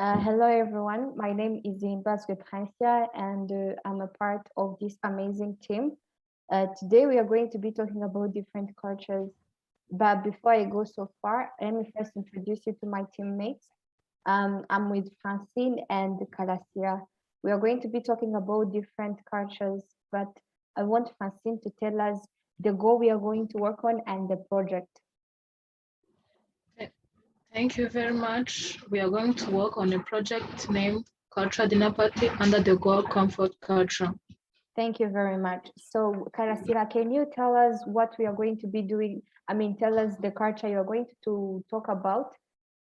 Hello everyone, my name is Imbas Geprancia and I'm a part of this amazing team. Today we are going to be talking about different cultures, but before I go so far, let me first introduce you to my teammates. I'm with Francine and Kalasira. We are going to be talking about different cultures, but I want Francine to tell us the goal we are going to work on and the project. Thank you very much. We are going to work on a project named Cultural Dinner Party under the goal Comfort Culture. Thank you very much. So, Karasira, can you tell us what we are going to be doing? Tell us the culture you're going to talk about.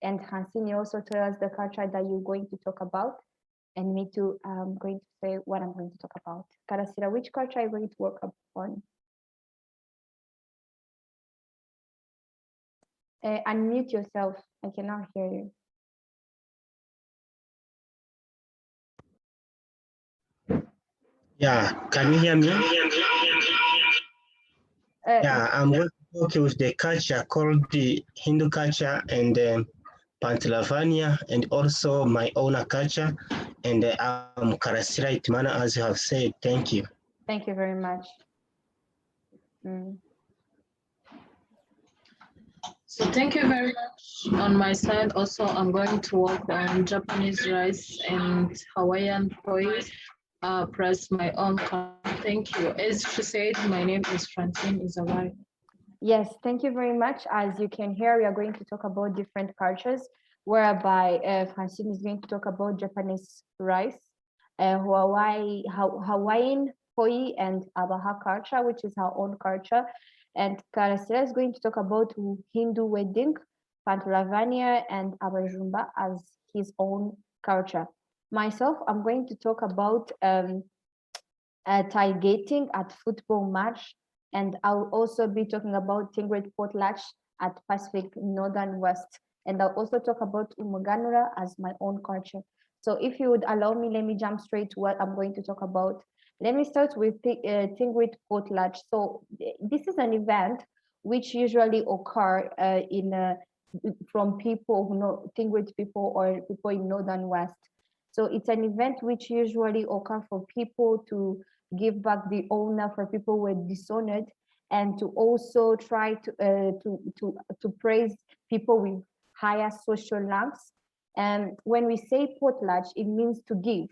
And Francine, you also tell us the culture that you're going to talk about. And me too, I'm going to say what I'm going to talk about. Karasira, which culture are you going to work upon? Unmute yourself. I cannot hear you. Yeah, can you hear me? Yeah, I'm going to talk with the culture called the Hindu culture and Pennsylvania, and also my own culture. And I'm Karasira Itmana, as you have said. Thank you. Thank you very much. So thank you very much. On my side, also, I'm going to work on Japanese rice and Hawaiian poi, plus my own. Thank you. As she said, my name is Francine Izawai. Yes, thank you very much. As you can hear, we are going to talk about different cultures, whereby Francine is going to talk about Japanese rice, Hawaiian poi, and Abaha culture, which is our own culture. And Karasira is going to talk about Hindu wedding, Pantalavania, and Abajumba as his own culture. Myself, I'm going to talk about tailgating at football match, and I'll also be talking about Tingret Potlatch at Pacific Northern West. And I'll also talk about Umuganura as my own culture. So if you would allow me, let me jump straight to what I'm going to talk about. Let me start with Tingret Potlatch. So this is an event which usually occur from people who know Tingret people or people in Northern West. So it's an event which usually occur for people to give back the honor for people who were dishonored, and to also try to praise people with higher social ranks. And when we say potlatch, it means to give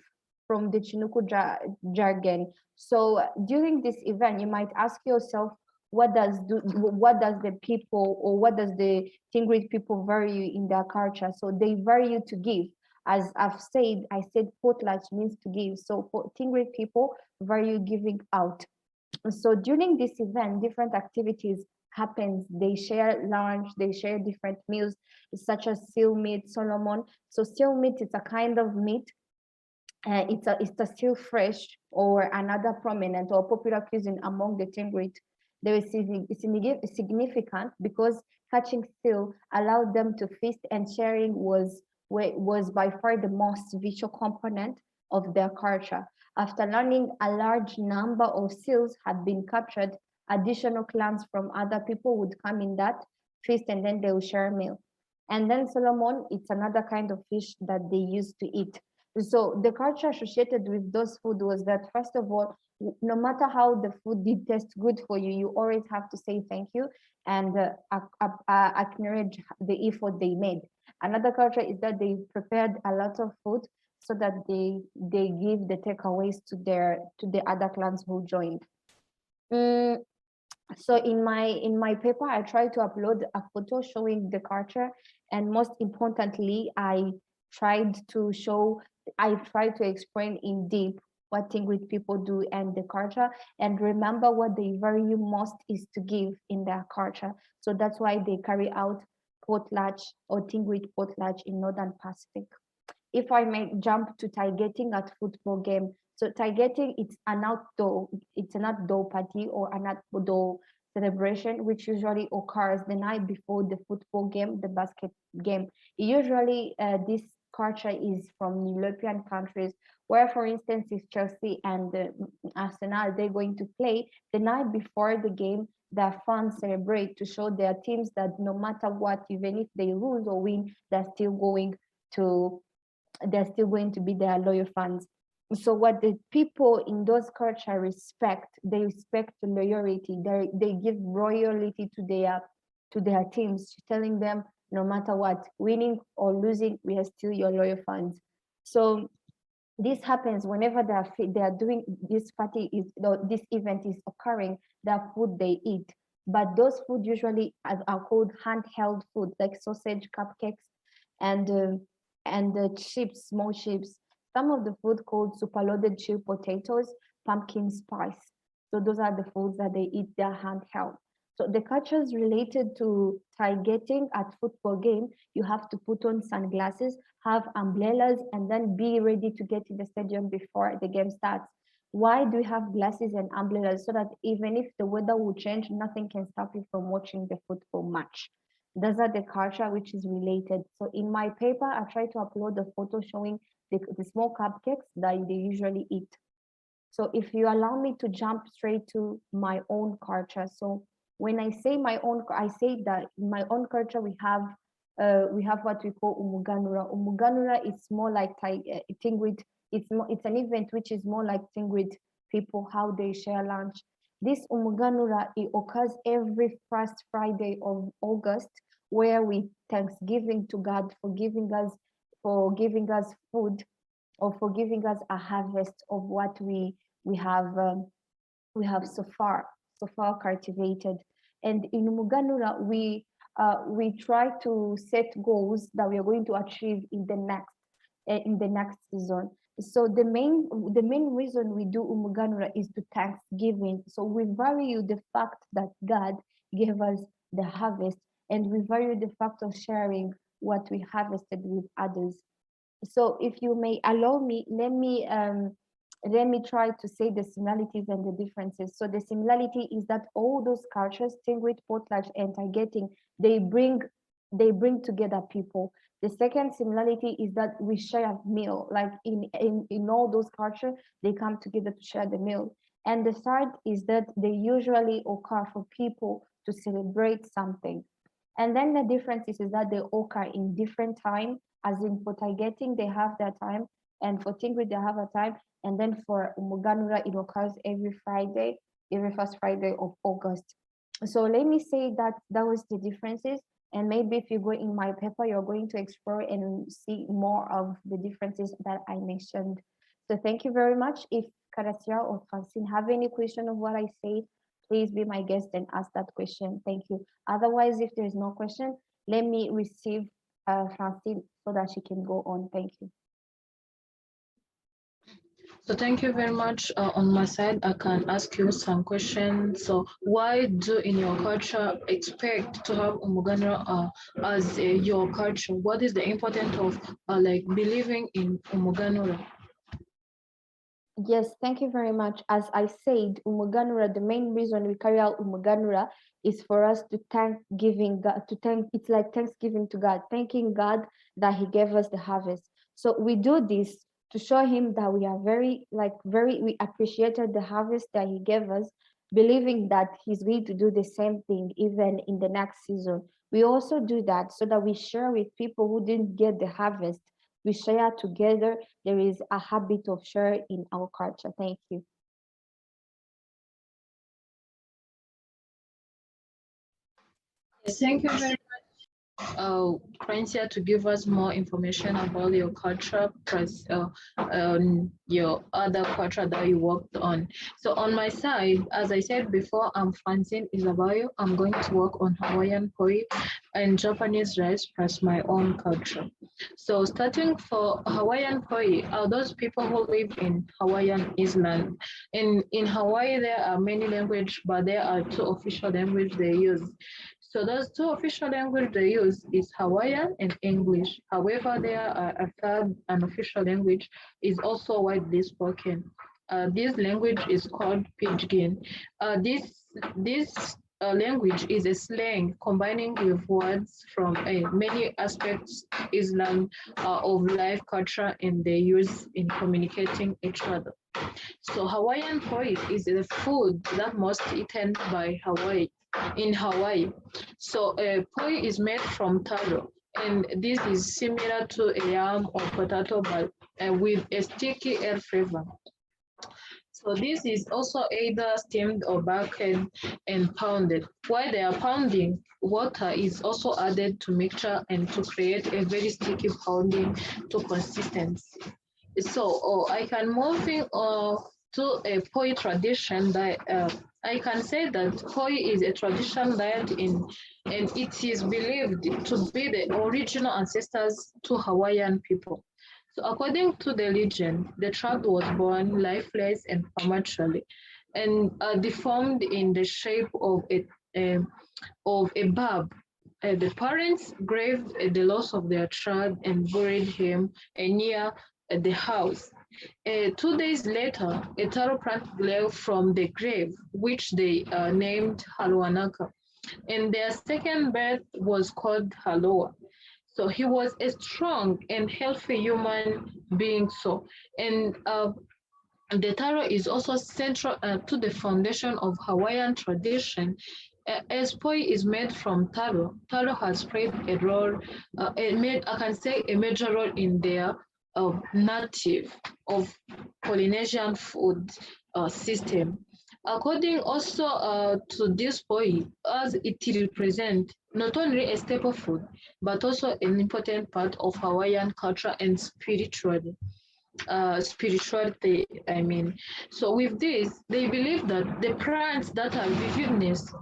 from the Chinooka jargon. So during this event, you might ask yourself, what does the people, or what does the Tingret people value in their culture? So they value to give. As I've said, I said potlatch means to give. So for Tingret people, value giving out. So during this event, different activities happens. They share lunch, they share different meals, such as seal meat, Solomon. So seal meat is a kind of meat. It's a still fresh or another prominent or popular cuisine among the Tingret. They were significant because catching seal allowed them to feast, and sharing was by far the most vital component of their culture. After learning a large number of seals had been captured, additional clans from other people would come in that feast, and then they will share a meal. And then Solomon, it's another kind of fish that they used to eat. So the culture associated with those food was that, first of all, no matter how the food did taste good for you, you always have to say thank you and acknowledge the effort they made. Another culture is that they prepared a lot of food so that they give the takeaways to the other clans who joined. So in my paper, I try to upload a photo showing the culture, and most importantly, I tried to explain in deep what Tingret people do and the culture, and remember what they value most is to give in their culture. So that's why they carry out potlatch or Tingret potlatch in Northern Pacific. If I may jump to tailgating at football game. So tailgating, it's an outdoor party or an outdoor celebration, which usually occurs the night before the football game, the basket game. Usually this culture is from European countries, where, for instance, if Chelsea and Arsenal, they're going to play the night before the game, their fans celebrate to show their teams that no matter what, even if they lose or win, they're still going to they're still going to be their loyal fans. So what the people in those culture respect, they respect loyalty. They give loyalty to their teams, telling them no matter what, winning or losing, we are still your loyal fans. So this happens whenever they are doing this party is this event is occurring. The food they eat, but those food usually are called handheld food, like sausage, cupcakes, and the chips, small chips. Some of the food called super loaded chilled potatoes, pumpkin spice. So those are the foods that they eat. They're handheld. So the cultures related to targeting at football game, you have to put on sunglasses, have umbrellas, and then be ready to get to the stadium before the game starts. Why do we have glasses and umbrellas? So that even if the weather will change, nothing can stop you from watching the football match. Those are the culture which is related. So in my paper, I try to upload the photo showing the small cupcakes that they usually eat. So if you allow me to jump straight to my own culture. So when I say my own, I say that in my own culture, we have what we call umuganura. Umuganura is more like Tingwit. It's an event which is more like Tingwit people, how they share lunch. This umuganura, it occurs every first Friday of August, where we thanksgiving to God for giving us food, or for giving us a harvest of what we have so far cultivated. And in Umuganura, we try to set goals that we are going to achieve in the next season. So the main reason we do Umuganura is to thanksgiving. So we value the fact that God gave us the harvest, and we value the fact of sharing what we harvested with others. So if you may allow me, let me try to say the similarities and the differences. So the similarity is that all those cultures, Tingwit, potlatch, and targeting, they bring together people. The second similarity is that we share a meal, like in all those cultures, they come together to share the meal. And the third is that they usually occur for people to celebrate something. And then the difference is that they occur in different time, as in for targeting, they have their time, and for Tingwit, they have a time. And then for Umuganura, it occurs every first Friday of August. So let me say that was the differences. And maybe if you go in my paper, you're going to explore and see more of the differences that I mentioned. So thank you very much. If Karasia or Francine have any question of what I say, please be my guest and ask that question. Thank you. Otherwise, if there is no question, let me receive Francine so that she can go on. Thank you. So thank you very much. On my side, I can ask you some questions. So why do in your culture expect to have Umuganura as your culture? What is the importance of like believing in Umuganura? Yes, thank you very much. As I said, Umuganura, the main reason we carry out Umuganura is for us to it's like thanksgiving to God, thanking God that He gave us the harvest. So we do this to show Him that we are we appreciated the harvest that He gave us, believing that He's going to do the same thing even in the next season. We also do that so that we share with people who didn't get the harvest. We share together. There is a habit of share in our culture. Thank you. Thank you very much, Francia, to give us more information about your culture, plus your other culture that you worked on. So on my side, as I said before, I'm Francine Isabayo. I'm going to work on Hawaiian poi and Japanese rice plus my own culture. So starting for Hawaiian poi, are those people who live in Hawaiian Island. In Hawaii, there are many languages, but there are two official languages they use. So those two official languages they use is Hawaiian and English. However, there are a third unofficial language is also widely spoken. This language is called Pidgin. This language is a slang combining with words from many aspects Islam of life, culture, and they use in communicating each other. So Hawaiian poi is the food that most eaten by Hawaii. In Hawaii. So poi is made from taro. and this is similar to a yam or potato, but with a sticky air flavor. So this is also either steamed or baked and pounded. While they are pounding, water is also added to mixture and to create a very sticky pounding to consistency. So I can move in to a poi tradition that I can say that poi is a traditional diet and it is believed to be the original ancestors to Hawaiian people. So according to the legend, the child was born lifeless and prematurely and deformed in the shape of a barb. The parents grieved the loss of their child and buried him near the house. 2 days later, a taro plant grew from the grave, which they named Haluanaka, and their second birth was called Haloa. So he was a strong and healthy human being. So, and the taro is also central to the foundation of Hawaiian tradition. As poi is made from taro, taro has played a role, I can say a major role in their native of Polynesian food system. According also to this poi, as it represents not only a staple food, but also an important part of Hawaiian culture and spirituality, I mean. So with this, they believe that the plants that are vividness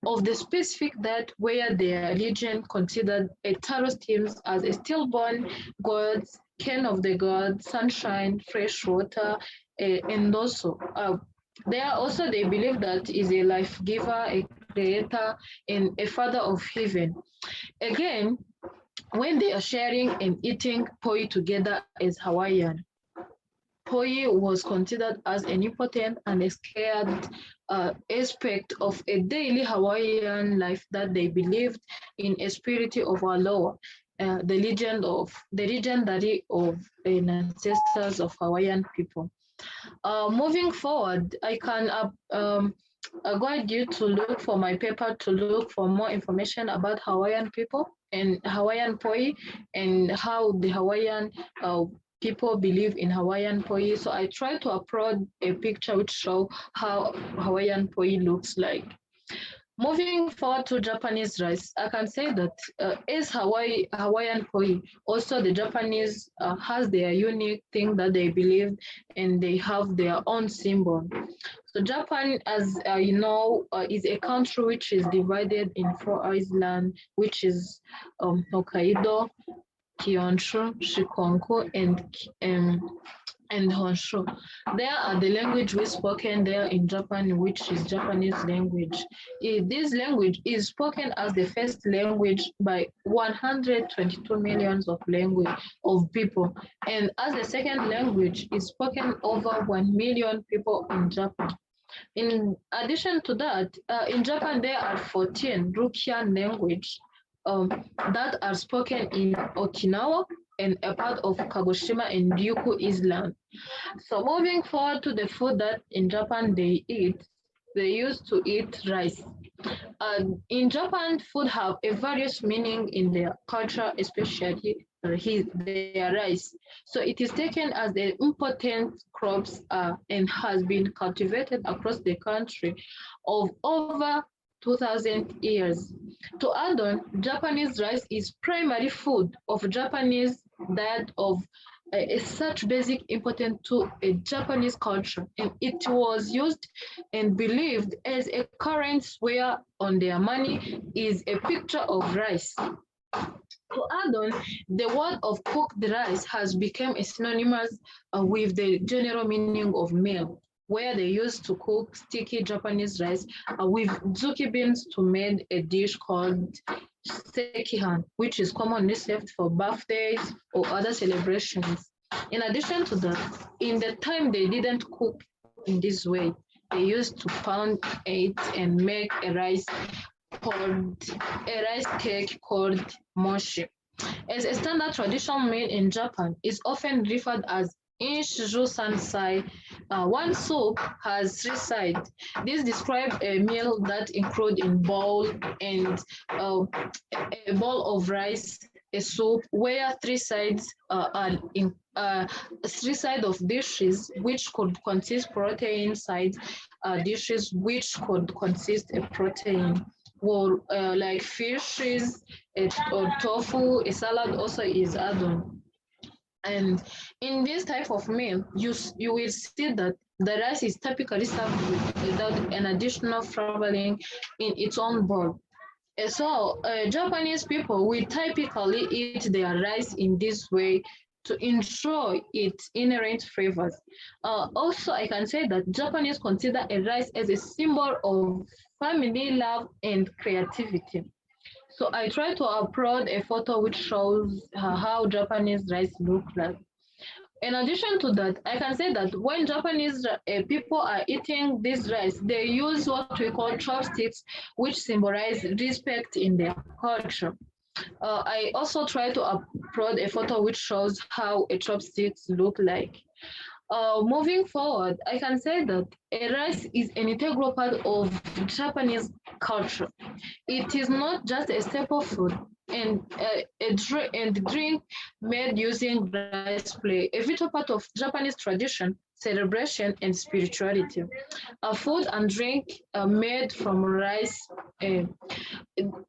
of the specific that where their religion considered a tarot themes as a stillborn gods, ken of the gods, sunshine, fresh water, and also they are also they believe that is a life giver, a creator, and a father of heaven. Again, when they are sharing and eating poi together as Hawaiian, poi was considered as an important and a scared aspect of a daily Hawaiian life that they believed in a spirit of our Lord, the legendary of ancestors of Hawaiian people. Moving forward, I can guide you to look for my paper to look for more information about Hawaiian people and Hawaiian poi and how the Hawaiian people believe in Hawaiian poi. So I try to upload a picture which show how Hawaiian poi looks like. Moving forward to Japanese rice, I can say that as Hawaiian poi, also the Japanese has their unique thing that they believe and they have their own symbol. So Japan, as you know, is a country which is divided in 4 islands, which is Hokkaido, Kyushu, Shikoku, and Honshu. There are the language we spoken there in Japan, which is Japanese language. This language is spoken as the first language by 122 millions of language of people, and as the second language is spoken over 1 million people in Japan. In addition to that, in Japan there are 14 Ryukyuan language that are spoken in Okinawa and a part of Kagoshima and Ryukyu Island. So moving forward to the food that in Japan they eat, they used to eat rice. In Japan, food have a various meaning in their culture, especially their rice. So it is taken as the important crops and has been cultivated across the country of over 2,000 years. To add on, Japanese rice is primary food of Japanese diet of is such basic important to a Japanese culture, and it was used and believed as a currency where on their money is a picture of rice. To add on, the word of cooked rice has become synonymous with the general meaning of meal, where they used to cook sticky Japanese rice with zuki beans to make a dish called sekihan, which is commonly served for birthdays or other celebrations. In addition to that, in the time they didn't cook in this way, they used to pound it and make a rice cake called mochi. As a standard traditional meal in Japan, is often referred as Inshuju Sansai. One soup has 3 sides. This describes a meal that includes in bowl and a bowl of rice a soup where three sides are in three sides of dishes which could consist protein sides, dishes which could consist a protein. Well, like fishes, or tofu, a salad also is add-on. And in this type of meal, you will see that the rice is typically served without an additional flavoring in its own bowl. So Japanese people will typically eat their rice in this way to enjoy its inherent flavors. Also, I can say that Japanese consider a rice as a symbol of family love and creativity. So I try to upload a photo which shows how Japanese rice look like. In addition to that, I can say that when Japanese people are eating this rice, they use what we call chopsticks, which symbolize respect in their culture. I also try to upload a photo which shows how a chopsticks look like. Moving forward, I can say that a rice is an integral part of Japanese culture. It is not just a staple food, and the drink made using rice play a vital part of Japanese tradition, celebration, and spirituality. Food and drink made from rice.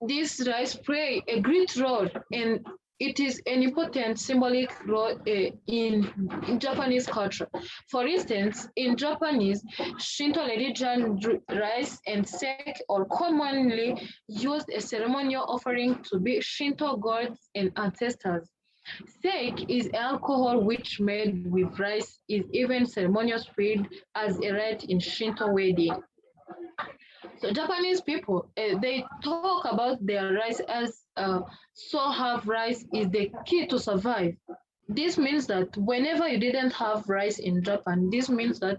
This rice play a great role in it is an important symbolic role in Japanese culture. For instance, in Japanese, Shinto religion, rice and sake are commonly used as ceremonial offering to be Shinto gods and ancestors. Sake is alcohol which made with rice is even ceremonious filled as a rite in Shinto wedding. So Japanese people, they talk about their rice as so have rice is the key to survive. This means that whenever you didn't have rice in Japan, this means that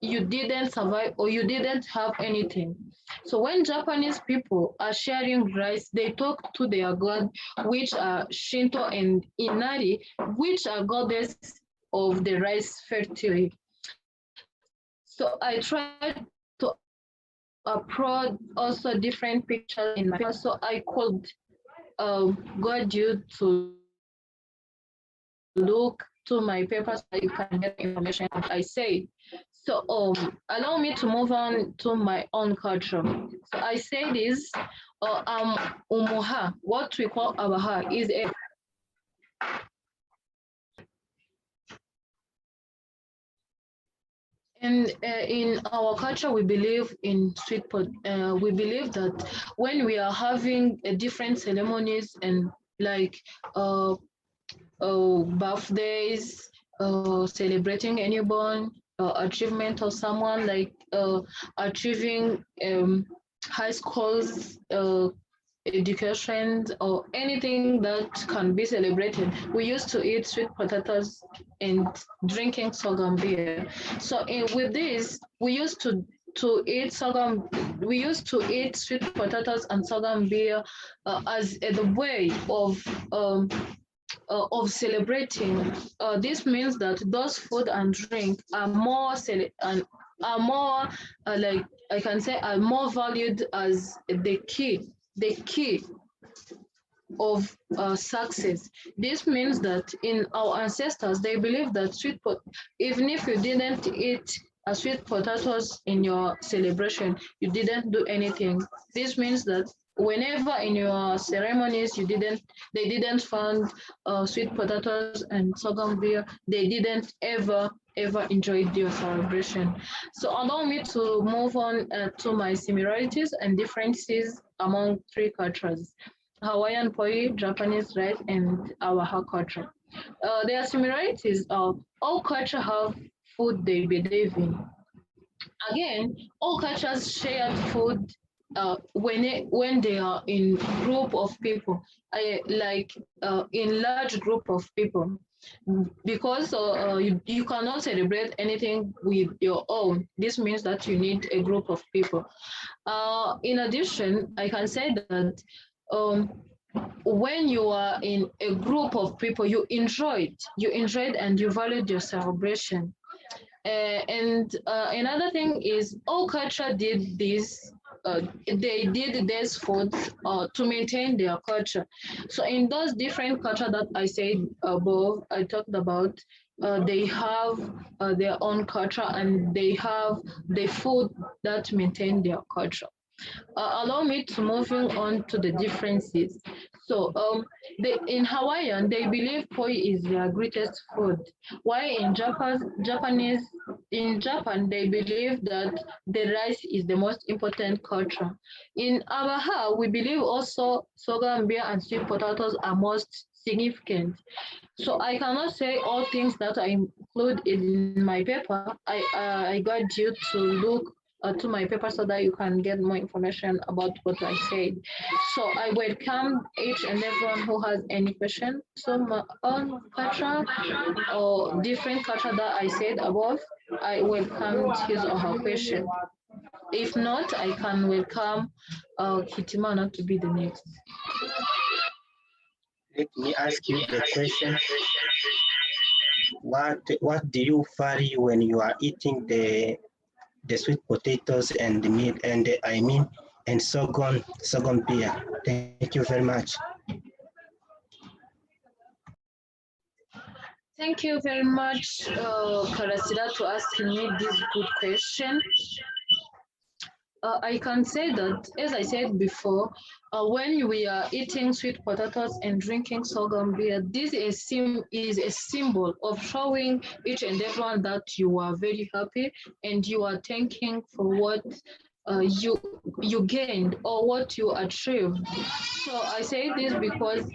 you didn't survive or you didn't have anything. So when Japanese people are sharing rice, they talk to their god, which are Shinto and Inari, which are goddess of the rice fertility. So I tried to upload also different pictures in my paper, so I could guide you to look to my paper so you can get information I say. So allow me to move on to my own culture. So I say this, umuha, what we call abaha, is a and in our culture, we believe in sweet pot. We believe that when we are having different ceremonies and like birthdays, celebrating a newborn achievement of someone, like achieving high schools education or anything that can be celebrated. We used to eat sweet potatoes and drinking sorghum beer. So with this, we used to eat sorghum. We used to eat sweet potatoes and sorghum beer as the way of celebrating. This means that those food and drink are are more like I can say are more valued as the key of success. This means that in our ancestors, they believe that even if you didn't eat a sweet potatoes in your celebration, you didn't do anything. This means that whenever in your ceremonies they didn't find sweet potatoes and sorghum beer, they didn't ever enjoy your celebration. So allow me to move on to my similarities and differences among three cultures: Hawaiian poi, Japanese rice, and our culture. Their similarities are all cultures have food they believe in. Again, all cultures share food when they are in group of people, in large group of people, because you cannot celebrate anything with your own. This means that you need a group of people. In addition, I can say that when you are in a group of people, you enjoyed and you valued your celebration. And another thing is all culture did this they did these foods to maintain their culture. So in those different culture that I said above, I talked about, they have their own culture and they have the food that maintain their culture. Allow me to moving on to the differences. So in Hawaiian, they believe poi is their greatest food. While in Japan, they believe that the rice is the most important culture. In Abaha, we believe also sorghum, beer, and sweet potatoes are most significant. So I cannot say all things that I include in my paper. I got you to look to my paper so that you can get more information about what I said. So I welcome each and everyone who has any question. So my own culture or different culture that I said above, I welcome his or her question. If not, I can welcome Hitimana to be the next. Let me ask you the question. What do you value when you are eating the sweet potatoes and the meat and sorghum beer? Thank you very much. Thank you very much, Karasira, to asking me this good question. I can say that, as I said before, when we are eating sweet potatoes and drinking sorghum beer, this is a symbol of showing each and everyone that you are very happy and you are thanking for what you gained or what you achieved. So I say this because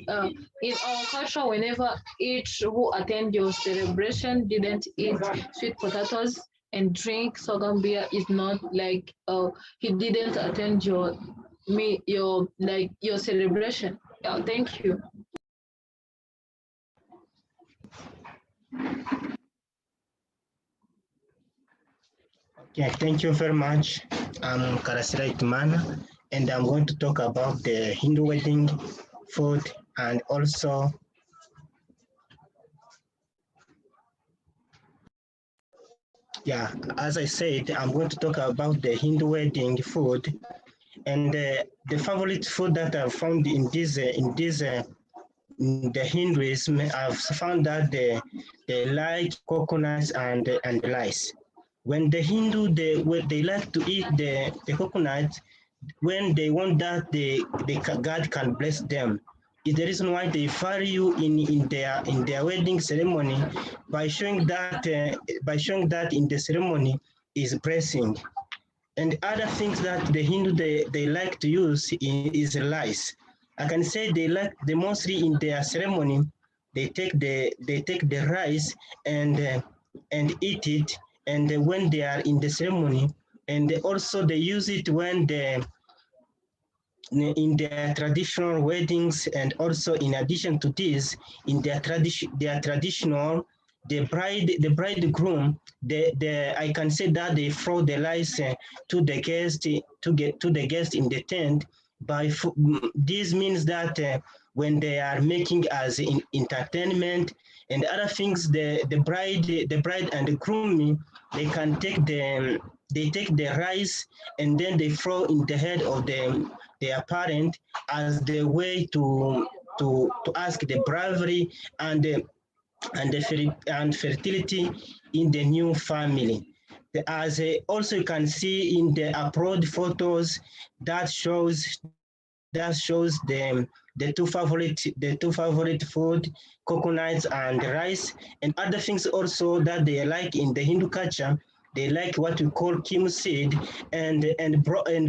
in our culture, whenever each who attend your celebration didn't eat sweet potatoes and drink sorghum beer is not like he didn't attend your celebration. Yeah, thank you. Okay, thank you very much. I'm Karasira Itumana, and I'm going to talk about the Hindu wedding food and also as I said, I'm going to talk about the Hindu wedding food and the favorite food that I've found in the Hinduism. I've found that they like coconuts and rice. When the Hindu they like to eat the coconut, when they want that God can bless them. Is the reason why they value in their wedding ceremony by showing that in the ceremony is blessing. And other things that the Hindu they like to use is rice. I can say they like the mostly in their ceremony they take the rice and eat it, and when they are in the ceremony, and also they use it when in their traditional weddings, and also in addition to this, in their traditional, the bridegroom, I can say that they throw the rice to the guest in the tent. This means that when they are making as in entertainment and other things, the bride and the groom, they can take the rice and then they throw in the head of their parent as the way to ask the bravery and fertility in the new family. As also you can see in the abroad photos that shows the two favorite food, coconuts and rice, and other things also that they like in the Hindu culture. They like what we call kim seed and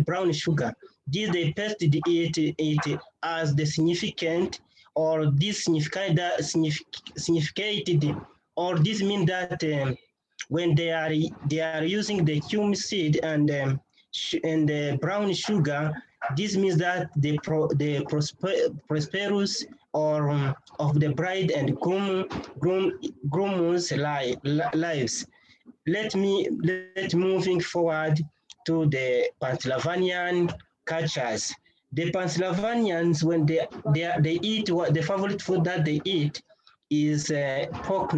brown sugar. This they paste it as the significant, or this significated, or this means that when they are using the cum seed and the brown sugar, this means that the prosperous or of the bride and groom's lives. Let moving forward to the Pennsylvanian cultures. The Pennsylvanians, when they eat, what the favorite food that they eat is the pork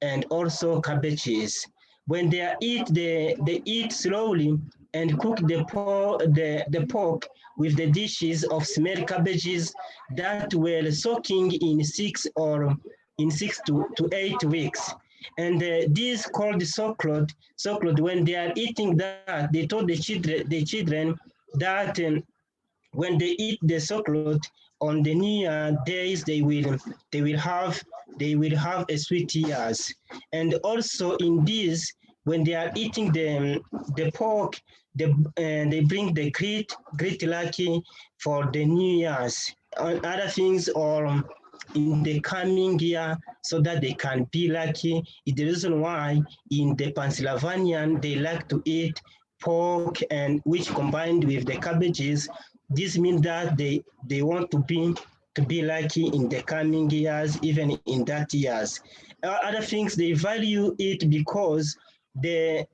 and also cabbages. When they eat, they eat slowly and cook the pork with the dishes of small cabbages that were soaking in 6 to 8 weeks. And these called socklot, when they are eating that, they told the children that when they eat the socklot on the New Year days, they will have a sweet years. And also in this, when they are eating the pork, they bring the great lucky for the New Year's and other things, or in the coming year, so that they can be lucky. It's the reason why in the Pennsylvanian they like to eat pork, and which combined with the cabbages, this means that they want to be lucky in the coming years, even in that years. Other things, they value it because the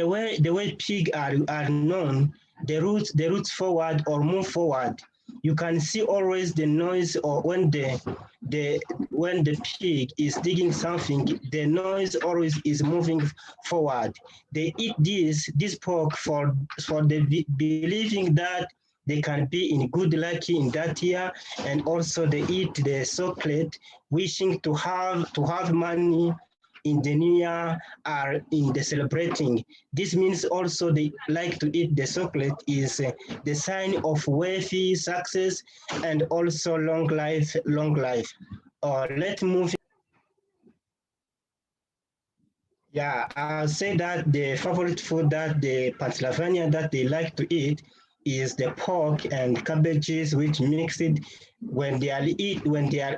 way pig are known, the roots forward or move forward. You can see always the noise, or when the pig is digging something, the noise always is moving forward. They eat this pork for the believing that they can be in good lucky in that year, and also they eat the chocolate, wishing to have money in the new year are in the celebrating. This means also they like to eat the chocolate is the sign of wealthy success and also long life. Let's move. Yeah, I'll say that the favorite food that the Pennsylvania that they like to eat is the pork and cabbages, which mix it. When they are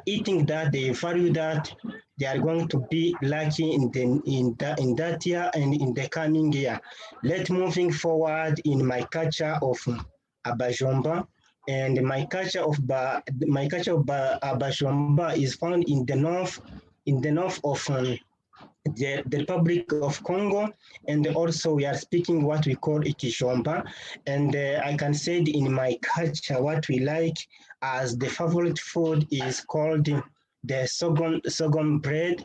eating that, they value that they are going to be lucky in that year and in the coming year. Let's moving forward in my culture of Abajomba. And my culture of Abajomba is found in the north of the Republic of Congo, and also we are speaking what we call Ikijomba. And I can say in my culture, what we like as the favorite food is called the sorghum bread,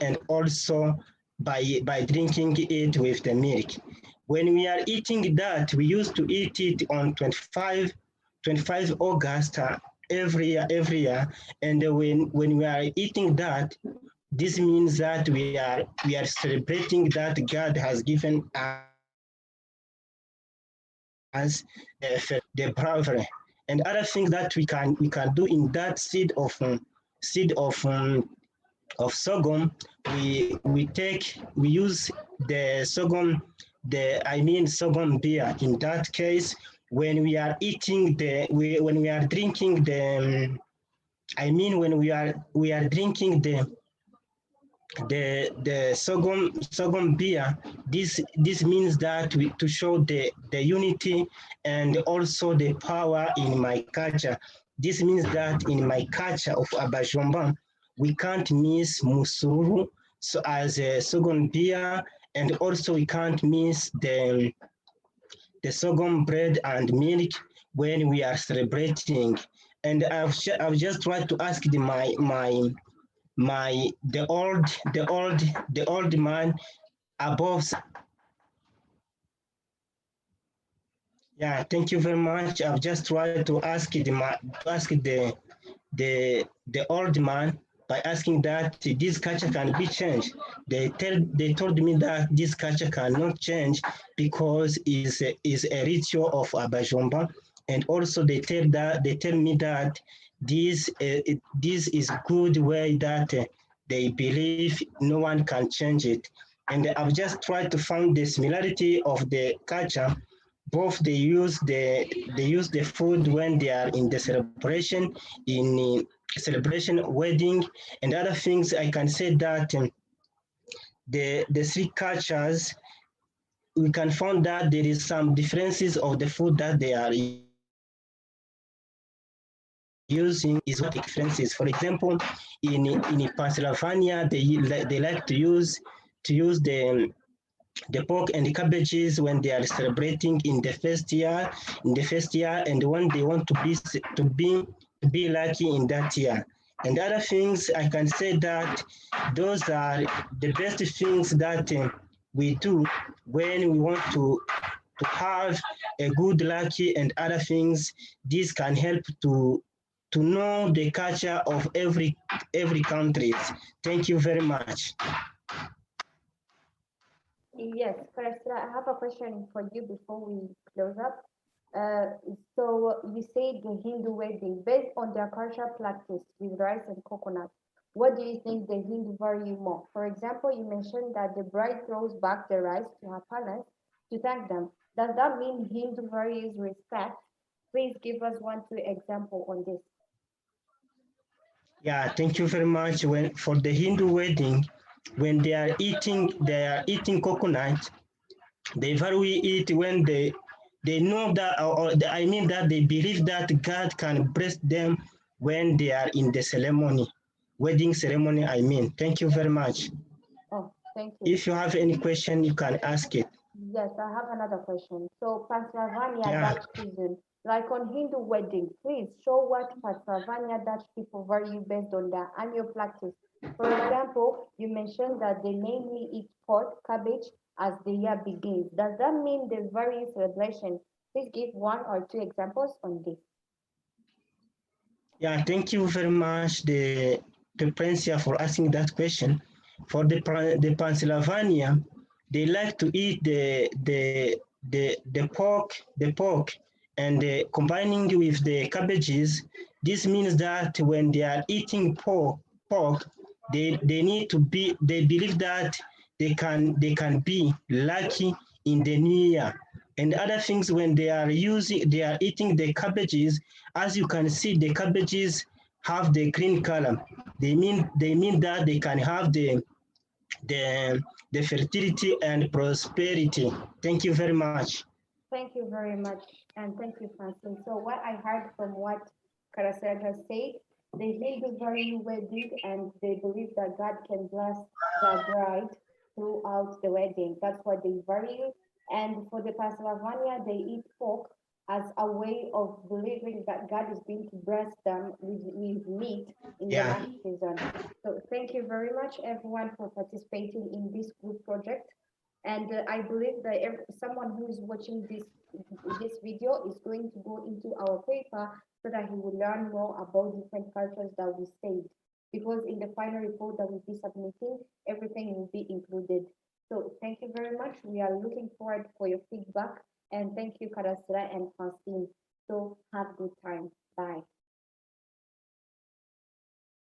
and also by drinking it with the milk. When we are eating that, we used to eat it on 25 August every year. And when we are eating that, this means that we are celebrating that God has given us the bravery and other things that we can do in that seed of sorghum. We use the sorghum, sorghum beer. In that case, when we are eating when we are drinking when we are drinking the sorghum beer, this means that to show the unity and also the power in my culture. This means that in my culture of Abajomba, we can't miss musururu so as a sorghum beer, and also we can't miss the sorghum bread and milk when we are celebrating. And I've just tried to ask the old man above. Yeah, thank you very much. I've just tried to ask the old man by asking that this culture can be changed. They told me that this culture cannot change because is a ritual of Abajomba, and also they tell me that this is good way that they believe no one can change it. And I've just tried to find the similarity of the culture. Both they use the food when they are in the celebration, wedding, and other things. I can say that the three cultures, we can find that there is some differences of the food that they are using is what differences. For example, in Pennsylvania, they like to use the pork and the cabbages when they are celebrating in the first year, and when they want to be lucky in that year. And other things, I can say that those are the best things that we do when we want to have a good lucky and other things. This can help to know the culture of every country. Thank you very much. Yes, Karasra, I have a question for you before we close up. Uh, so you say the Hindu wedding based on their cultural practice with rice and coconut. What do you think the Hindu value more? For example, you mentioned that the bride throws back the rice to her parents to thank them. Does that mean Hindu values respect? Please give us one, two example on this. Yeah, thank you very much. When for the Hindu wedding, when they are eating coconut, they value it when they know that, I mean that they believe that God can bless them when they are in the ceremony, wedding ceremony. I mean, thank you very much. Oh, thank you. If you have any question, you can ask it. Yes, I have another question. So Pennsylvania Yeah. Dutch cuisine, like on Hindu wedding, please show what Pennsylvania Dutch people value based on their annual practice. For example, you mentioned that they mainly eat pork, cabbage as the year begins. Does that mean the various celebration? Please give one or two examples on this. Yeah, thank you very much, the Prince for asking that question. For the Pennsylvania, they like to eat the pork, and combining with the cabbages. This means that when they are eating pork, they need to be. They believe that they can be lucky in the new year. And other things when they are eating the cabbages, as you can see, the cabbages have the green color. They mean that they can have the the fertility and prosperity. Thank you very much. Thank you very much, and thank you, Francine. So what I heard from what Karasel has said, they Hindu value wedding and they believe that God can bless the bride throughout the wedding. That's what they value. And for the Pennsylvania, they eat pork as a way of believing that God is going to bless them with meat in the Yeah. next season. So thank you very much, everyone, for participating in this group project. And I believe that someone who is watching this video is going to go into our paper so that he will learn more about different cultures that we saved. Because in the final report that we'll be submitting, everything will be included. So thank you very much. We are looking forward for your feedback. And thank you, Karasra and Francine. So have a good time. Bye.